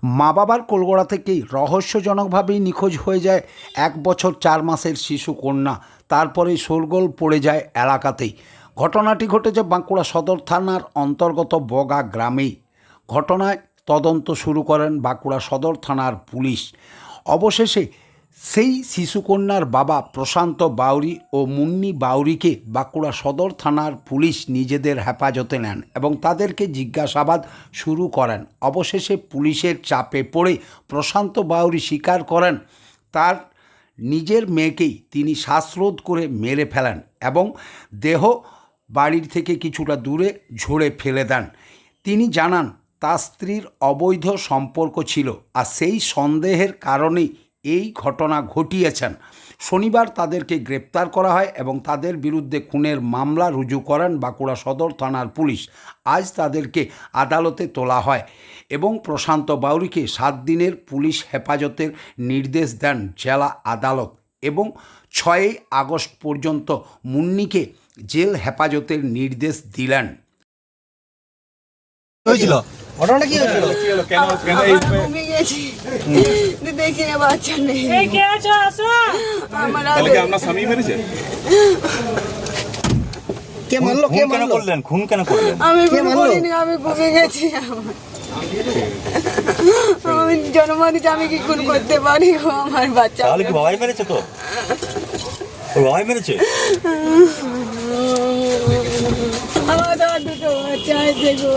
মা বাবার কোলগোড়া থেকেই রহস্যজনকভাবেই নিখোঁজ হয়ে যায় 1 বছর 4 মাসের শিশু কন্যা। তারপরেই শোরগোল পড়ে যায় এলাকাতেই। ঘটনাটি ঘটেছে বাঁকুড়া সদর থানার অন্তর্গত বগা গ্রামেই। ঘটনায় তদন্ত শুরু করেন বাঁকুড়া সদর থানার পুলিশ। অবশেষে সেই শিশুকন্যার বাবা প্রশান্ত বাউরি ও মুন্নি বাউরিকে বাঁকুড়া সদর থানার পুলিশ নিজেদের হেফাজতে নেন এবং তাদেরকে জিজ্ঞাসাবাদ শুরু করেন। অবশেষে পুলিশের চাপে পড়ে প্রশান্ত বাউরি স্বীকার করেন তার নিজের মেয়েকেই তিনি শ্বাসরোধ করে মেরে ফেলেন এবং দেহ বাড়ির থেকে কিছুটা দূরে ঝুড়ে ফেলে দেন। তিনি জানান তার স্ত্রীর অবৈধ সম্পর্ক ছিল আর সেই সন্দেহের কারণেই এই ঘটনা ঘটিয়েছেন। শনিবার তাদেরকে গ্রেপ্তার করা হয় এবং তাদের বিরুদ্ধে খুনের মামলা রুজু করেন বাঁকুড়া সদর থানার পুলিশ। আজ তাদেরকে আদালতে তোলা হয় এবং প্রশান্ত বাউরিকে 7 দিনের পুলিশ হেফাজতের নির্দেশ দেন জেলা আদালত এবং 6 আগস্ট পর্যন্ত মুন্নিকে জেল হেফাজতের নির্দেশ দিলেন। হয়েছিল ঘটনাটা কি হয়েছিল? ঘুমিয়ে গেছি, দেখি না বাচ্চা নেই। আমার তাহলে কি আপনার স্বামী মেরেছে? কে মারলো? কে খুন কেন মারলো? করলেন? খুন কেন করলেন? আমি কে মারলো? বলিনি, আমি ঘুমিয়ে গেছি। আমি জন্মদিনে আমি কি খুন করতে পারি গো আমার বাচ্চা? তাহলে কি বাবাই মেরেছে? তো ওর বাবাই মেরেছে? আমার তো আর দুটো বাচ্চা আছে গো।